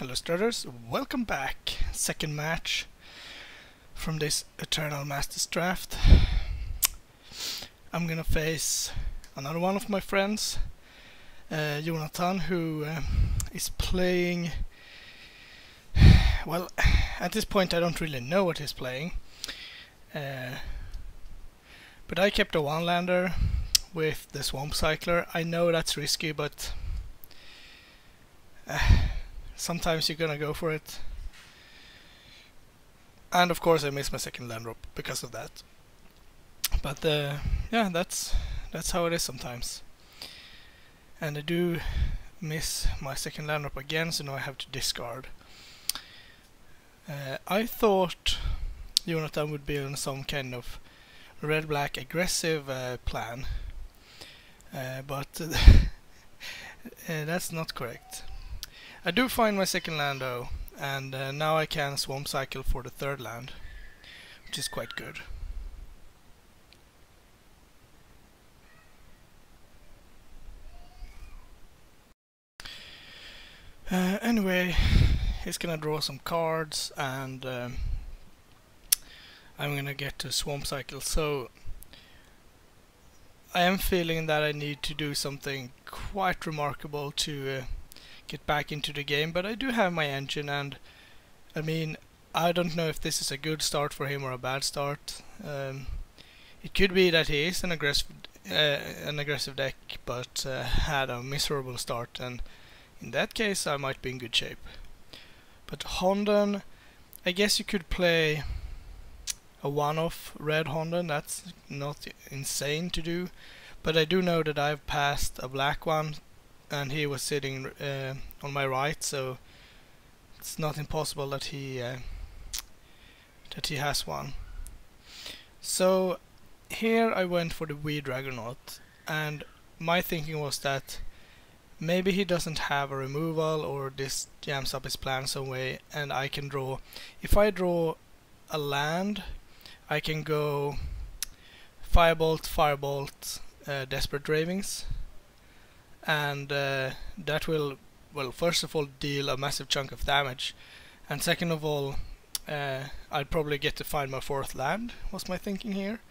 Hello Strutters, welcome back. Second match from this Eternal Masters draft. I'm gonna face another one of my friends, Jonathan, who is playing... Well, at this point I don't really know what he's playing. But I kept a one-lander with the Swamp Cycler. I know that's risky, but... sometimes you're gonna go for it. And of course I missed my second land drop because of that. But yeah, that's how it is sometimes. And I do miss my second land drop again, so now I have to discard. I thought Jonathan would be on some kind of red-black aggressive plan, but that's not correct. I do find my second land though, and now I can swamp cycle for the third land, which is quite good. Anyway, he's gonna draw some cards, and I'm gonna get to swamp cycle, so I am feeling that I need to do something quite remarkable to get back into the game, but I do have my engine, and I mean, I don't know if this is a good start for him or a bad start. It could be that he is an aggressive deck, but had a miserable start, and in that case I might be in good shape. But Honden, I guess you could play a one-off red Honden. That's not insane to do, but I do know that I've passed a black one and he was sitting on my right, so it's not impossible that he has one. So here I went for the wee Dragonaut, and my thinking was that maybe he doesn't have a removal, or this jams up his plan some way, and I can draw. If I draw a land, I can go Firebolt, Desperate Ravings, and that will, well, first of all deal a massive chunk of damage, and second of all I'd probably get to find my fourth land, was my thinking here.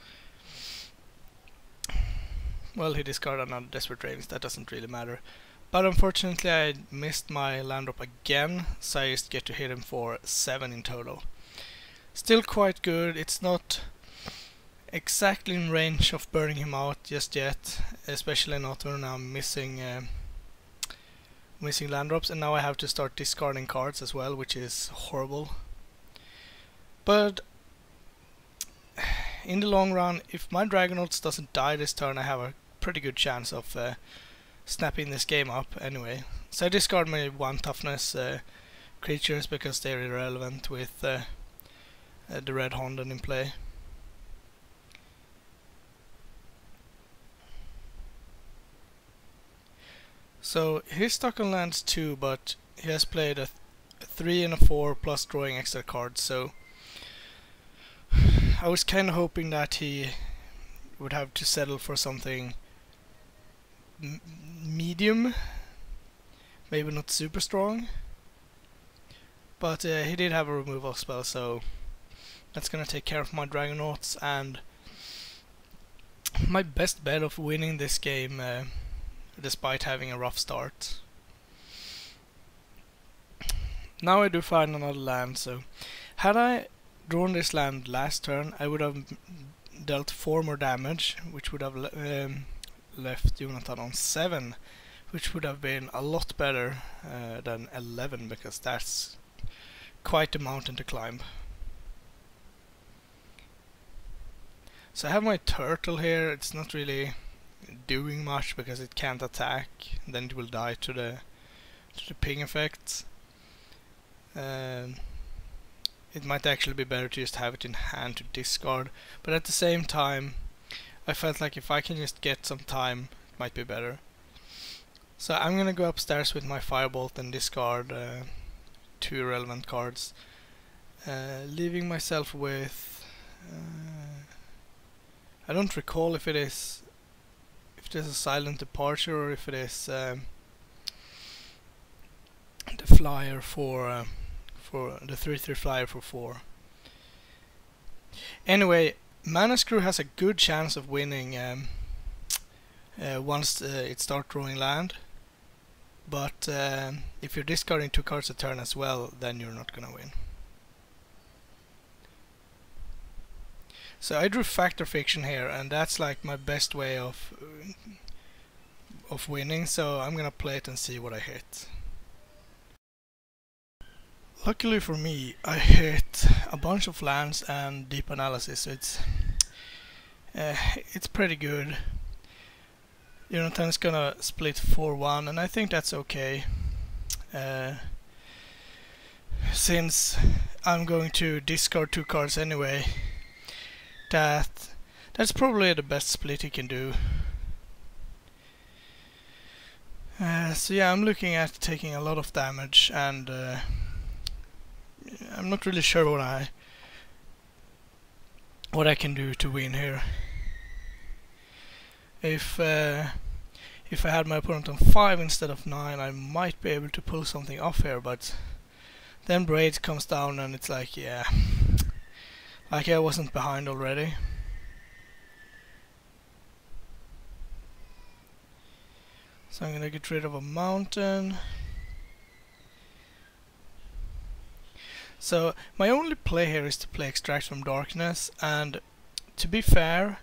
Well, he discarded another Desperate Ravings, that doesn't really matter, but unfortunately I missed my land drop again, so I just get to hit him for 7 in total. Still quite good. It's not exactly in range of burning him out just yet, especially not when I'm missing land drops, and now I have to start discarding cards as well, which is horrible. But in the long run, if my Dragonauts doesn't die this turn, I have a pretty good chance of snapping this game up anyway. So I discard my 1 toughness creatures because they're irrelevant with the red Honden in play. So he's stuck on lands too, but he has played a 3 and a 4 plus drawing extra cards, so I was kind of hoping that he would have to settle for something medium, maybe not super strong, but he did have a removal spell, so that's gonna take care of my Dragonauts, and my best bet of winning this game despite having a rough start. Now I do find another land, so had I drawn this land last turn, I would have dealt 4 more damage, which would have left Jonathan on 7, which would have been a lot better than 11, because that's quite a mountain to climb. So I have my turtle here. It's not really doing much because it can't attack, then it will die to the ping effects. It might actually be better to just have it in hand to discard, but at the same time I felt like if I can just get some time, it might be better. So I'm gonna go upstairs with my Firebolt and discard 2 irrelevant cards, leaving myself with I don't recall if it is a silent departure or if it is the flyer for the 3/3 flyer for 4. Anyway, Mana Screw has a good chance of winning once it starts drawing land. But if you're discarding 2 cards a turn as well, then you're not gonna win. So I drew Factor Fiction here, and that's like my best way of winning. So I'm gonna play it and see what I hit. Luckily for me, I hit a bunch of lands and deep analysis. So it's pretty good. Jonathan's gonna split 4-1, and I think that's okay. Since I'm going to discard 2 cards anyway, that's probably the best split he can do. So yeah, I'm looking at taking a lot of damage, and I'm not really sure what I can do to win here. If I had my opponent on 5 instead of 9, I might be able to pull something off here, but then Braid comes down and it's like, yeah, like I wasn't behind already. So I'm gonna get rid of a mountain. So my only play here is to play Extract from Darkness, and to be fair,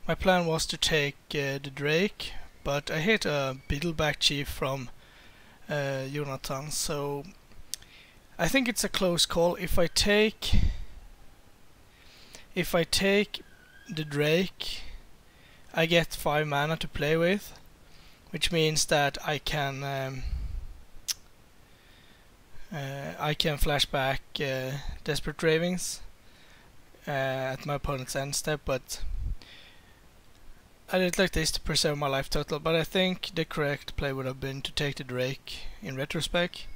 my plan was to take the Drake, but I hit a Beetleback Chief from Jonathan, so I think it's a close call. If I take the Drake, I get 5 mana to play with, which means that I can flashback Desperate Ravings at my opponent's end step, but I did like this to preserve my life total. But I think the correct play would have been to take the Drake in retrospect.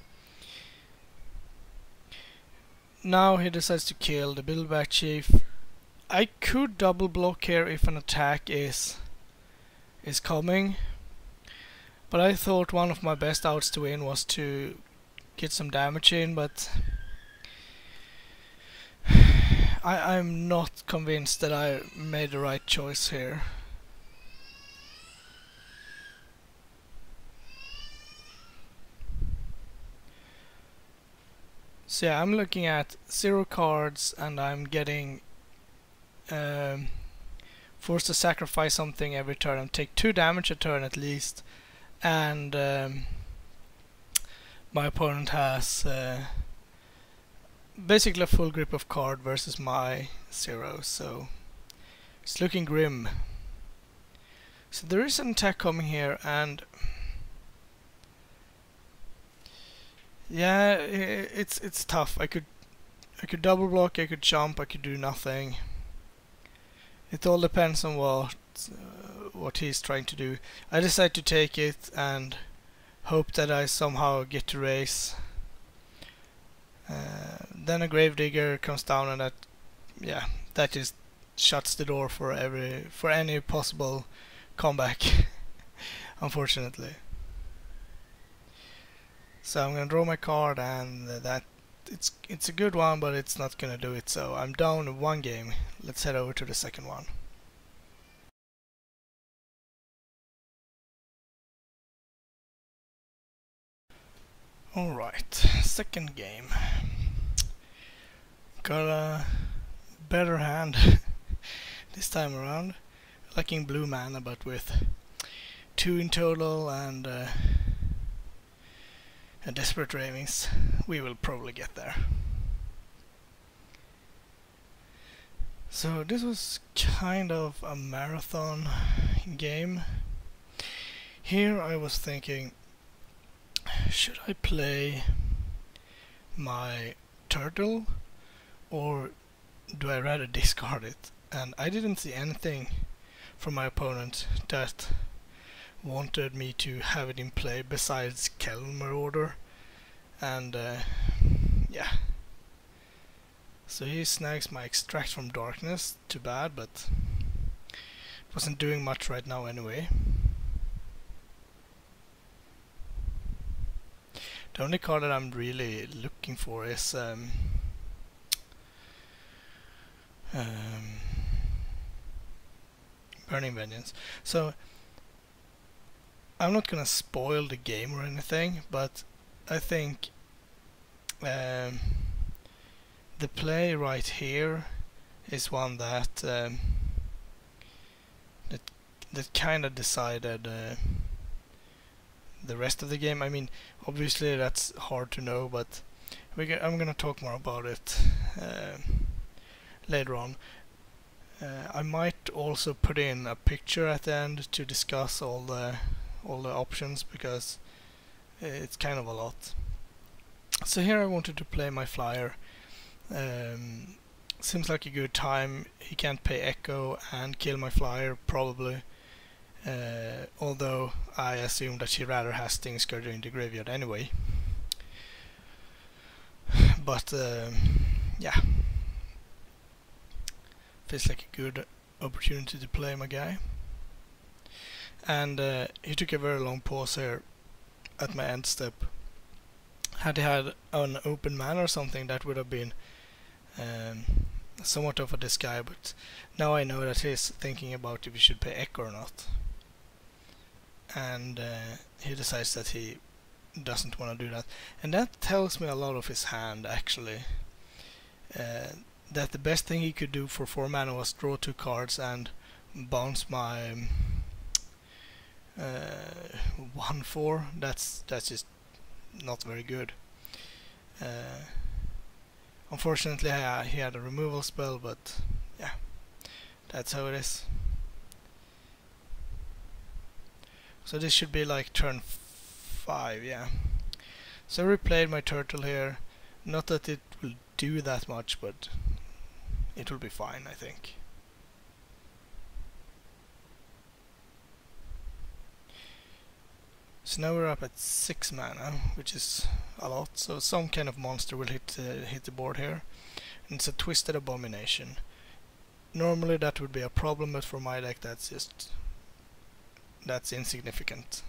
Now he decides to kill the Beetleback Chief. I could double block here if an attack is coming, but I thought one of my best outs to win was to get some damage in, but I'm not convinced that I made the right choice here. So yeah, I'm looking at 0 cards, and I'm getting forced to sacrifice something every turn and take 2 damage a turn at least, and my opponent has basically a full grip of card versus my 0, so it's looking grim. So there is an attack coming here, and yeah, it's tough. I could double block, I could jump, I could do nothing. It all depends on what he's trying to do. I decide to take it and hope that I somehow get to race. Then a Gravedigger comes down, and that just shuts the door for any possible comeback. Unfortunately. So I'm gonna draw my card, and it's a good one, but it's not gonna do it. So I'm down 1 game. Let's head over to the second one. Alright, second game. Got a better hand this time around. Lacking blue mana, but with 2 in total and Desperate Ravings, we will probably get there. So this was kind of a marathon game. Here I was thinking, should I play my turtle, or do I rather discard it? And I didn't see anything from my opponent that wanted me to have it in play besides Kelmer Order, and yeah. So he snags my Extract from Darkness. Too bad, but it wasn't doing much right now anyway. The only card that I'm really looking for is Burning Vengeance. So I'm not gonna spoil the game or anything, but I think the play right here is one that that kind of decided the rest of the game. I mean, obviously that's hard to know, but I'm gonna talk more about it later on. I might also put in a picture at the end to discuss all the options, because it's kind of a lot. So here I wanted to play my flyer. Seems like a good time. He can't pay Echo and kill my flyer, probably. Although I assume that he rather has Stingscourger in the graveyard anyway. But yeah, feels like a good opportunity to play my guy. And he took a very long pause here at my end step. Had he had an open man or something, that would have been somewhat of a disguise, but now I know that he's thinking about if he should pay Echo or not. And he decides that he doesn't want to do that. And that tells me a lot of his hand, actually. That the best thing he could do for 4 mana was draw 2 cards and bounce my 1/4. That's just not very good. Unfortunately, he had a removal spell, but yeah, that's how it is. So this should be like turn 5, yeah. So I replayed my turtle here. Not that it will do that much, but it will be fine, I think. So now we're up at 6 mana, which is a lot. So some kind of monster will hit the board here. And it's a Twisted Abomination. Normally that would be a problem, but for my deck that's insignificant.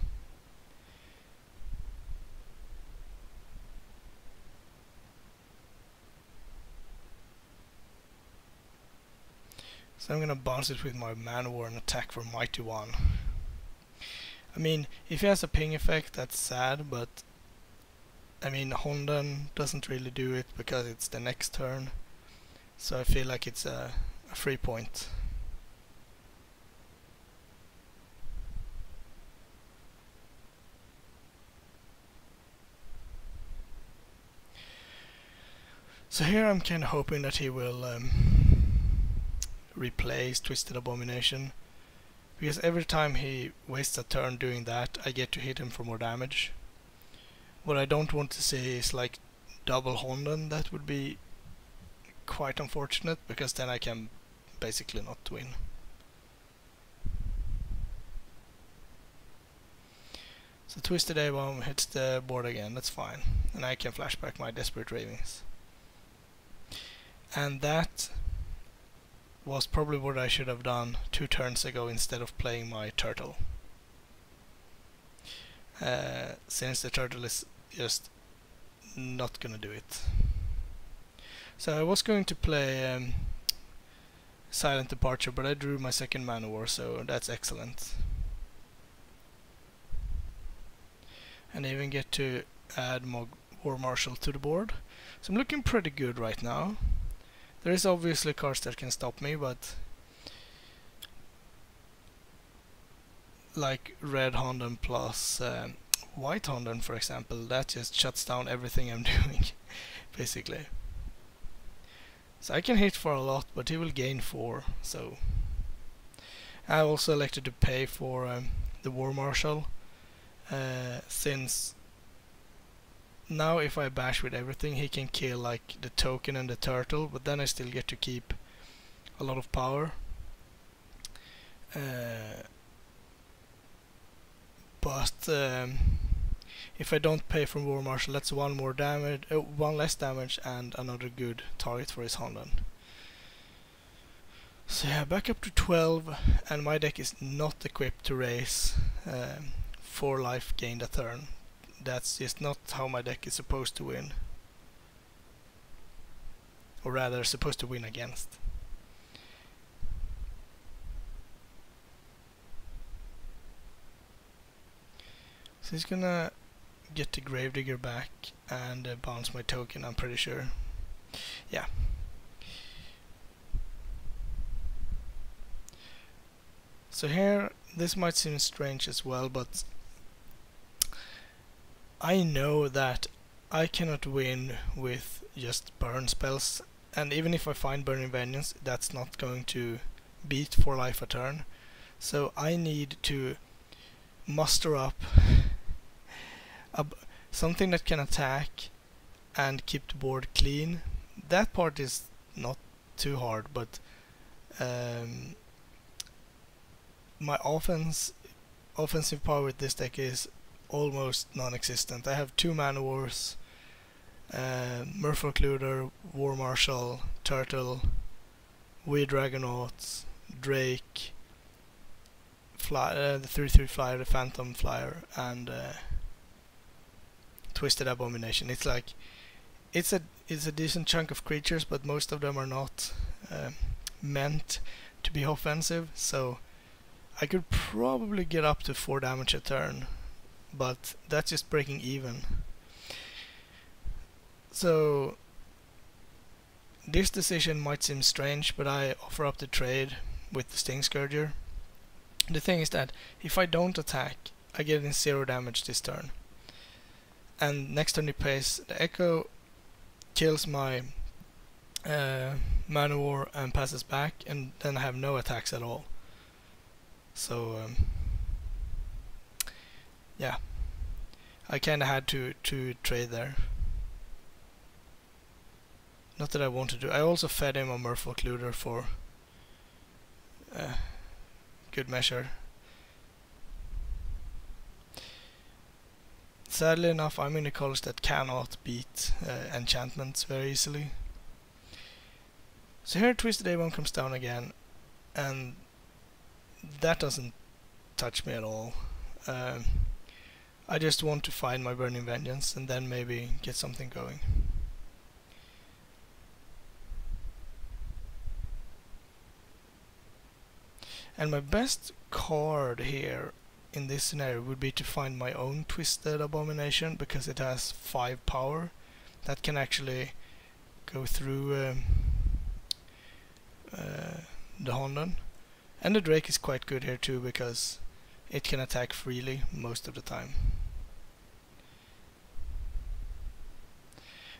So I'm gonna bounce it with my Man War and attack for Mighty One. I mean, if he has a ping effect, that's sad, but I mean, Honden doesn't really do it because it's the next turn. So I feel like it's a free point. So here I'm kind of hoping that he will replace Twisted Abomination, because every time he wastes a turn doing that, I get to hit him for more damage. What I don't want to see is like double Honden. That would be quite unfortunate, because then I can basically not win. So Twisted A-Bomb hits the board again, that's fine. And I can flashback my Desperate Ravings. And that was probably what I should have done 2 turns ago instead of playing my turtle. Since the turtle is just not gonna do it. So I was going to play Silent Departure, but I drew my second Man War, so that's excellent. And I even get to add more War Marshal to the board. So I'm looking pretty good right now. There is obviously cards that can stop me, but like Red Honden plus White Honden, for example, that just shuts down everything I'm doing, basically. So I can hit for a lot, but he will gain 4, so I also elected to pay for the War Marshal, since now if I bash with everything, he can kill like the token and the turtle, but then I still get to keep a lot of power. But if I don't pay from War Marshal, that's 1 more damage, 1 less damage, and another good target for his Honden. So yeah, back up to 12, and my deck is not equipped to raise 4 life gained a turn. that's just not how my deck is supposed to win. Or rather, supposed to win against. So he's gonna get the Gravedigger back and bounce my token, I'm pretty sure. Yeah. So here, this might seem strange as well, but I know that I cannot win with just burn spells, and even if I find Burning Vengeance, that's not going to beat 4 life a turn. So I need to muster up something that can attack and keep the board clean. That part is not too hard, but my offensive power with this deck is almost non-existent. I have 2 Mana Wars, Merfolk, War Marshal, Turtle, Weird Dragonauts, Drake, the 3/3 flyer, the Phantom flyer, and Twisted Abomination. It's like it's a decent chunk of creatures, but most of them are not meant to be offensive. So I could probably get up to 4 damage a turn, but that's just breaking even. So this decision might seem strange, but I offer up the trade with the Sting Scourger. The thing is that if I don't attack, I get in 0 damage this turn. And next turn he plays the Echo, kills my Mana War and passes back, and then I have no attacks at all. So yeah, I kinda had to trade there. Not that I want to do. I also fed him a Merfolk for good measure. Sadly enough, I'm in a college that cannot beat enchantments very easily. So here Twisted A1 comes down again, and that doesn't touch me at all. I just want to find my Burning Vengeance and then maybe get something going. And my best card here in this scenario would be to find my own Twisted Abomination, because it has 5 power that can actually go through the Honden. And the Drake is quite good here too, because it can attack freely most of the time.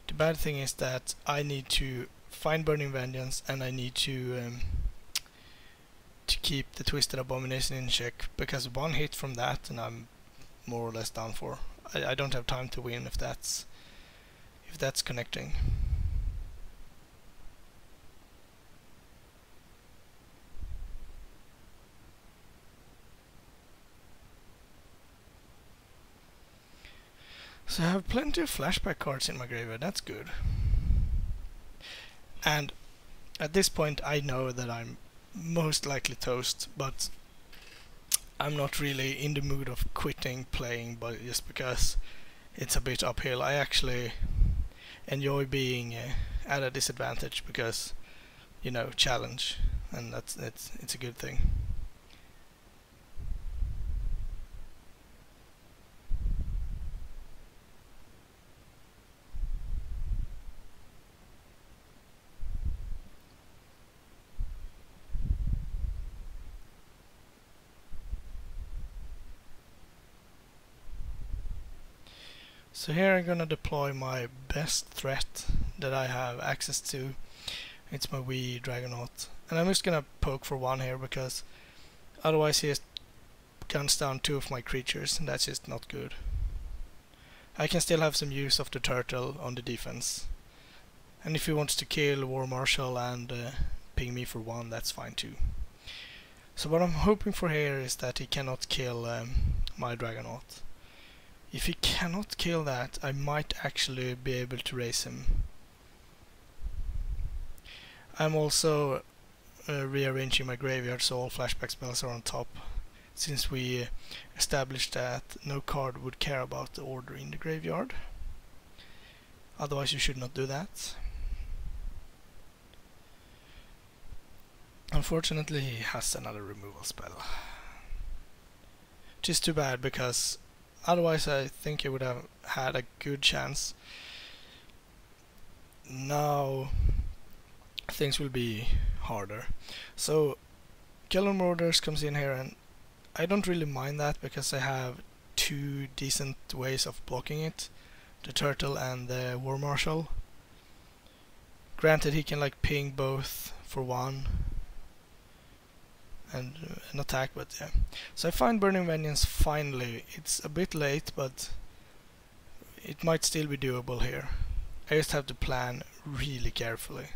The bad thing is that I need to find Burning Vengeance, and I need to keep the Twisted Abomination in check, because 1 hit from that and I'm more or less done for. I don't have time to win if that's connecting. So I have plenty of flashback cards in my graveyard, that's good. And at this point I know that I'm most likely toast, but I'm not really in the mood of quitting playing, but just because it's a bit uphill. I actually enjoy being at a disadvantage, because, you know, challenge, and it's a good thing. So here I'm gonna deploy my best threat that I have access to. It's my wee Dragonaut. And I'm just gonna poke for 1 here, because otherwise he just guns down 2 of my creatures, and that's just not good. I can still have some use of the Turtle on the defense. And if he wants to kill War Marshal and ping me for 1, that's fine too. So what I'm hoping for here is that he cannot kill my Dragonaut. If he cannot kill that, I might actually be able to raise him. I'm also rearranging my graveyard so all flashback spells are on top. since we established that no card would care about the order in the graveyard. Otherwise you should not do that. Unfortunately he has another removal spell, which is too bad, because otherwise I think he would have had a good chance. Now things will be harder. So Killer Marauders comes in here, and I don't really mind that because I have two decent ways of blocking it, the Turtle and the War Marshal. Granted, he can like ping both for one and an attack, but yeah. So I find Burning Vengeance finally. It's a bit late, but it might still be doable here. I just have to plan really carefully.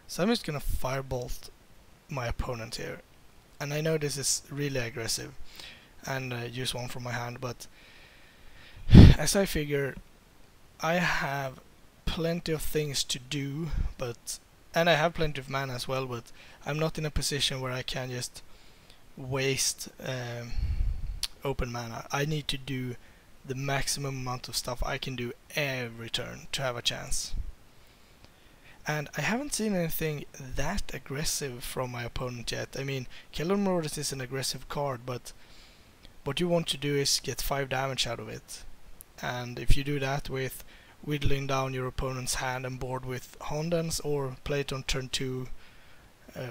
So I'm just gonna Firebolt my opponent here. And I know this is really aggressive and use one from my hand, but as I figure, I have plenty of things to do, and I have plenty of mana as well, but I'm not in a position where I can just waste open mana. I need to do the maximum amount of stuff I can do every turn to have a chance. And I haven't seen anything that aggressive from my opponent yet. I mean, Killer Marauders is an aggressive card, but what you want to do is get 5 damage out of it. And if you do that with whittling down your opponent's hand and board with Hondens, or play it on turn 2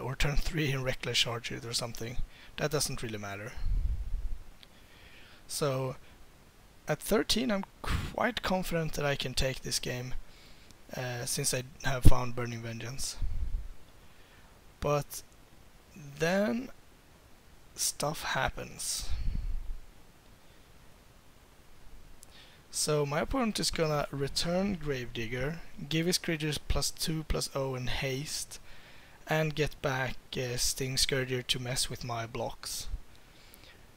or turn 3 and reckless charge it or something, that doesn't really matter. So at 13 I'm quite confident that I can take this game, since I have found Burning Vengeance. But then stuff happens. So my opponent is gonna return Gravedigger, give his creatures +2/+0 and haste, and get back Sting Scourger to mess with my blocks.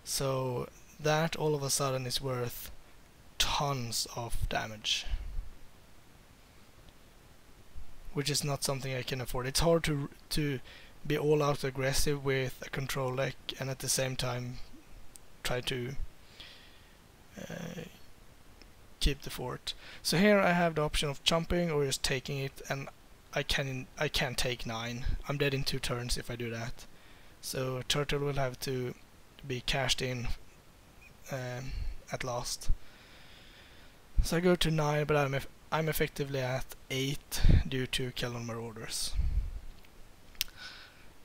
So that all of a sudden is worth tons of damage, which is not something I can afford. It's hard to be all out aggressive with a control deck and at the same time try to keep the fort. So here I have the option of jumping or just taking it, and I can take 9. I'm dead in 2 turns if I do that. So Turtle will have to be cashed in at last. So I go to 9, but I'm effectively at 8 due to Killer Marauders.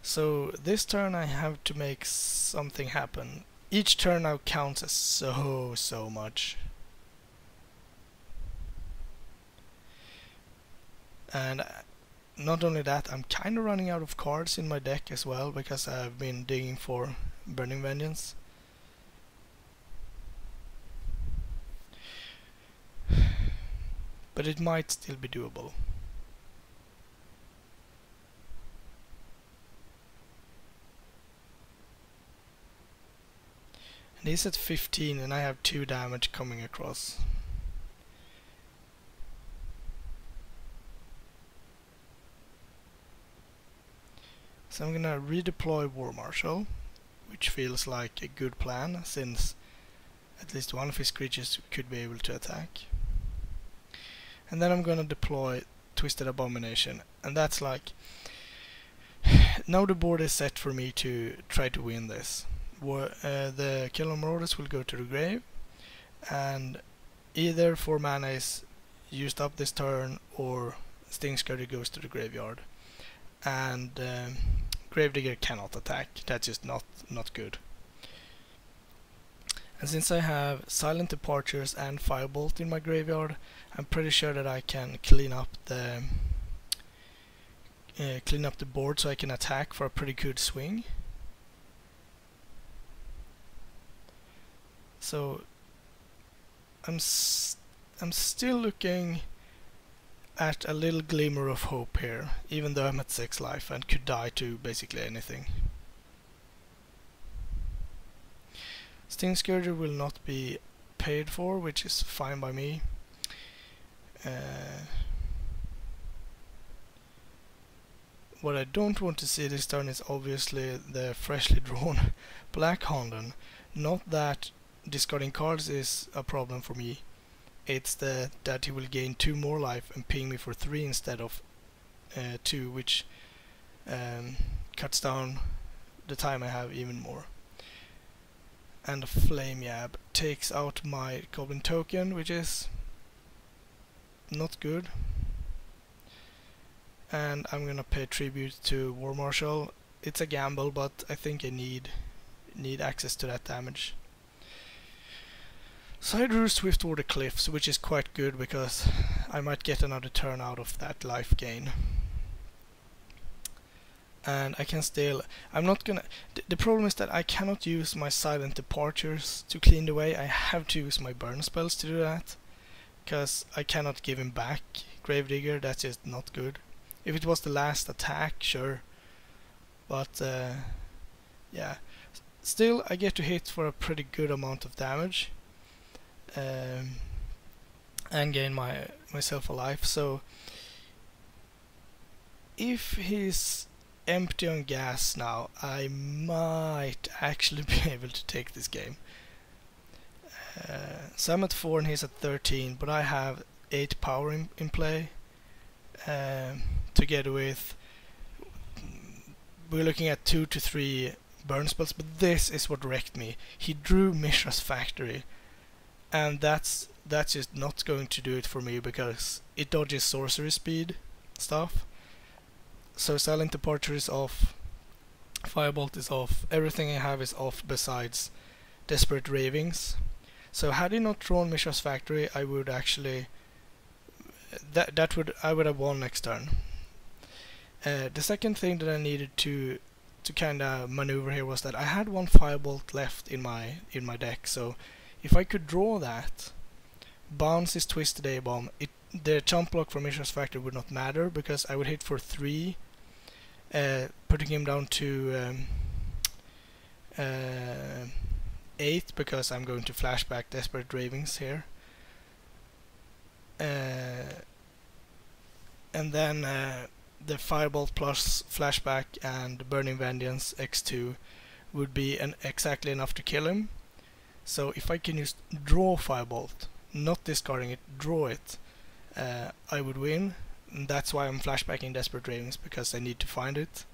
So this turn I have to make something happen. Each turn now counts as so much. And not only that, I'm kinda running out of cards in my deck as well, because I've been digging for Burning Vengeance. But it might still be doable. And he's at 15 and I have 2 damage coming across. So I'm gonna redeploy War Marshal, which feels like a good plan, since at least one of his creatures could be able to attack. And then I'm gonna deploy Twisted Abomination, and that's like, now the board is set for me to try to win this. The Killer Marauders will go to the grave, and either 4 mana is used up this turn or Sting Scourger goes to the graveyard. And Gravedigger cannot attack. That's just not good. And since I have Silent Departures and Firebolt in my graveyard, I'm pretty sure that I can clean up the board so I can attack for a pretty good swing. So I'm still looking at a little glimmer of hope here, even though I'm at 6 life and could die to basically anything. Sting Scourger will not be paid for, which is fine by me. what I don't want to see this turn is obviously the freshly drawn Black Honden. Not that discarding cards is a problem for me, it's that he will gain 2 more life and ping me for 3 instead of 2, which cuts down the time I have even more. And a Flame Yab takes out my Goblin token, which is not good. And I'm gonna pay tribute to War Marshal. It's a gamble, but I think I need access to that damage. So I drew Swift Over the Cliffs, which is quite good because I might get another turn out of that life gain. And I can still, I'm not gonna, the problem is that I cannot use my Silent Departures to clean the way. I have to use my burn spells to do that, because I cannot give him back Gravedigger. That's just not good. If it was the last attack, sure, but yeah, still I get to hit for a pretty good amount of damage and gain myself a life. So if he's empty on gas now, I might actually be able to take this game. So I'm at 4 and he's at 13, but I have 8 power in play, together with, we're looking at 2 to 3 burn spells, but this is what wrecked me. He drew Mishra's Factory, and that's just not going to do it for me because it dodges sorcery speed stuff. So Silent Departure is off, Firebolt is off, everything I have is off besides Desperate Ravings. So had he not drawn Mishra's Factory, I would actually, I would have won next turn. The second thing that I needed to kind of maneuver here was that I had 1 Firebolt left in my deck. So if I could draw that, bounce his Twisted A-Bomb, the chump block from Mishra's Factory would not matter because I would hit for 3, putting him down to 8 because I'm going to flashback Desperate Ravings here. And then the Firebolt plus flashback and Burning Vengeance x2 would be exactly enough to kill him. So if I can just draw Firebolt, not discarding it, draw it, I would win. And that's why I'm flashbacking Desperate Ravings, because I need to find it.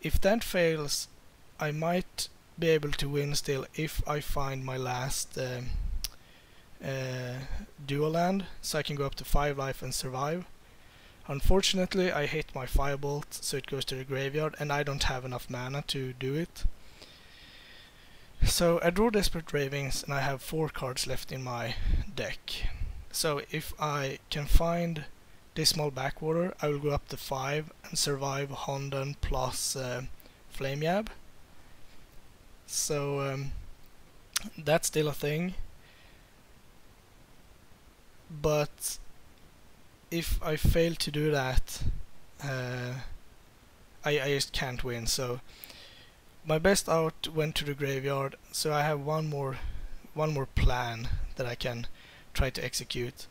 If that fails, I might be able to win still if I find my last dual land, so I can go up to 5 life and survive. Unfortunately, I hit my Firebolt, so it goes to the graveyard, and I don't have enough mana to do it. So I draw Desperate Ravings, and I have 4 cards left in my deck. So if I can find Dismal Backwater, I will go up to 5 and survive Honden plus Flame Yab. So that's still a thing. But if I fail to do that, I just can't win. So my best out went to the graveyard, so I have one more plan that I can try to execute.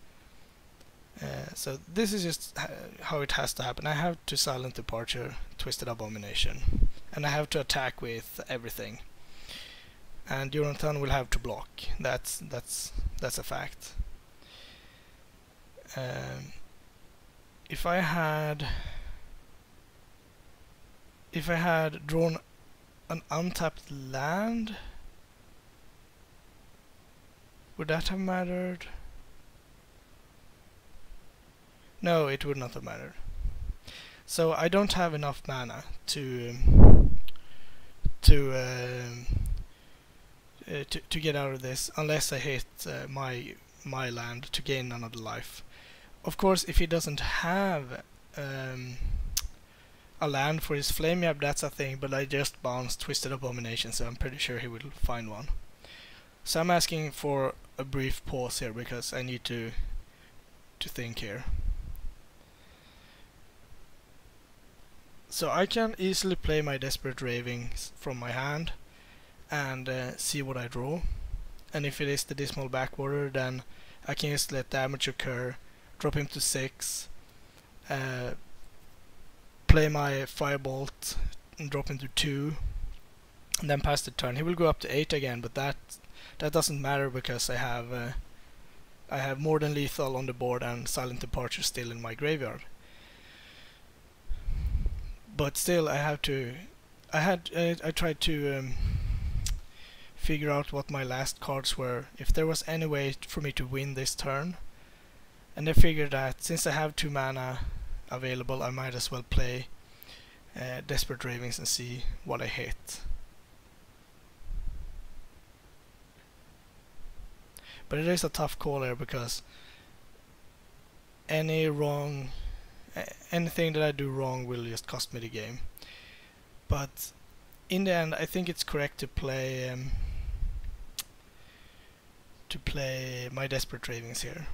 So this is just how it has to happen. I have to Silent Departure, Twisted Abomination, and I have to attack with everything. And Jonathan will have to block. That's a fact. If I had drawn an untapped land, would that have mattered? No, it would not have mattered. So I don't have enough mana to get out of this unless I hit my land to gain another life. Of course, if he doesn't have a land for his Flame Yab, that's a thing, but I just bounced Twisted Abomination, so I'm pretty sure he will find one. So I'm asking for a brief pause here because I need to think here. So I can easily play my Desperate Ravings from my hand and see what I draw. And if it is the Dismal Backwater, then I can just let damage occur, drop him to 6, play my Firebolt and drop into 2, and then pass the turn. He will go up to 8 again, but that doesn't matter because I have more than lethal on the board and Silent Departure still in my graveyard. But still, I tried to figure out what my last cards were, if there was any way for me to win this turn, and I figured that since I have 2 mana available, I might as well play Desperate Ravings and see what I hit. But it is a tough call here because anything that I do wrong will just cost me the game. But in the end, I think it's correct to play my Desperate Ravings here.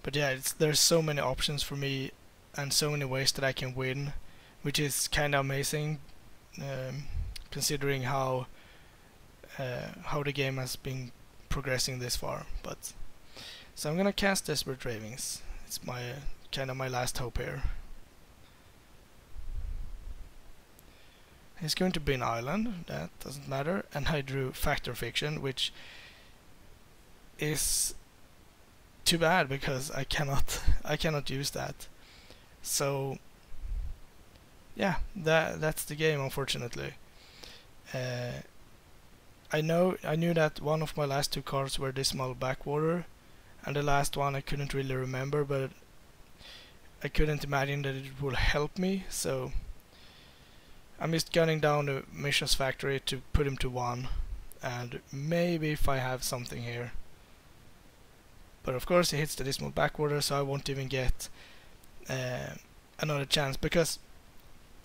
But yeah, there's so many options for me and so many ways that I can win, which is kind of amazing, considering how the game has been progressing this far. But so I'm gonna cast Desperate Ravings. It's my kind of my last hope here. It's going to be an island, that doesn't matter, and I drew Fact or Fiction, which is too bad because I cannot use that. So yeah, that's the game, unfortunately. I knew that one of my last 2 cards were Dismal Backwater, and the last one I couldn't really remember, but I couldn't imagine that it would help me, so I'm just gunning down the Mission's Factory to put him to 1, and maybe if I have something here. But of course he hits the Dismal Backwater, so I won't even get another chance, because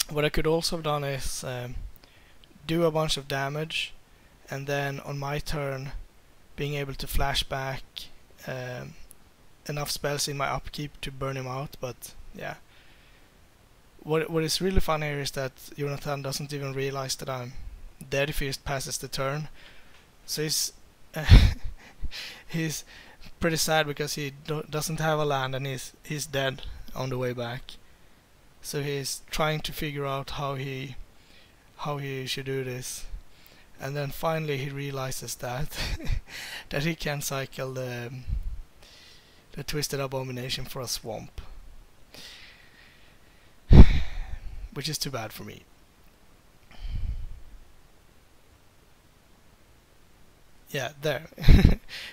what I could also have done is do a bunch of damage, and then on my turn being able to flashback enough spells in my upkeep to burn him out. But yeah, what is really fun here is that Jonathan doesn't even realize that I'm dead if he just passes the turn. So he's pretty sad because he doesn't have a land and he's dead on the way back. So he's trying to figure out how he should do this, and then finally he realizes that that he can cycle the Twisted Abomination for a swamp, which is too bad for me. Yeah, there.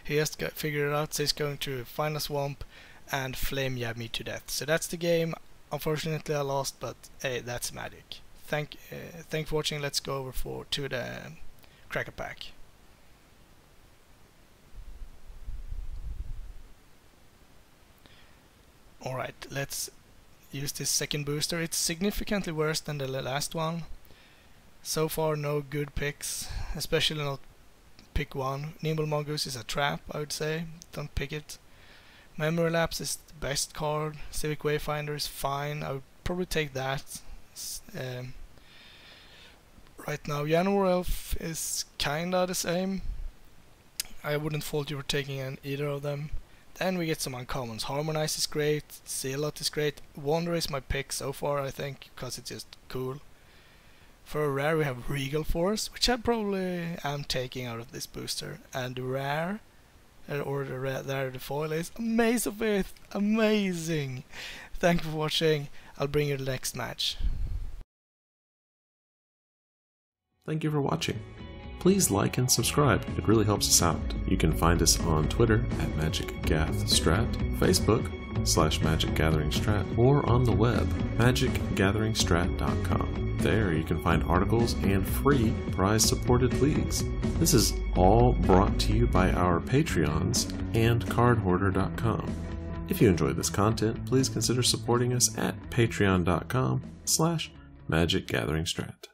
He just figured it out, so he's going to find a swamp and flame jab me to death. So that's the game. Unfortunately I lost, but hey, that's magic. Thanks for watching. Let's go over to the Cracker Pack. Alright, let's use this second booster. It's significantly worse than the last one. So far no good picks, especially not pick 1. Nimble Mongoose is a trap, I would say. Don't pick it. Memory Lapse is the best card. Civic Wayfinder is fine. I would probably take that. Right now January Elf is kinda the same. I wouldn't fault you for taking either of them. Then we get some uncommons. Harmonize is great, Zealot is great, Wander is my pick so far, I think, because it's just cool. For a rare we have Regal Force, which I probably am taking out of this booster. And the rare, or the foil is Maze of Ith. Amazing! Thank you for watching. I'll bring you the next match. Thank you for watching. Please like and subscribe, it really helps us out. You can find us on Twitter at MagicGathStrat, Facebook /MagicGatheringStrat, or on the web, magicgatheringstrat.com. There you can find articles and free prize-supported leagues. This is all brought to you by our Patreons and cardhoarder.com. If you enjoyed this content, please consider supporting us at patreon.com/MagicGatheringStrat.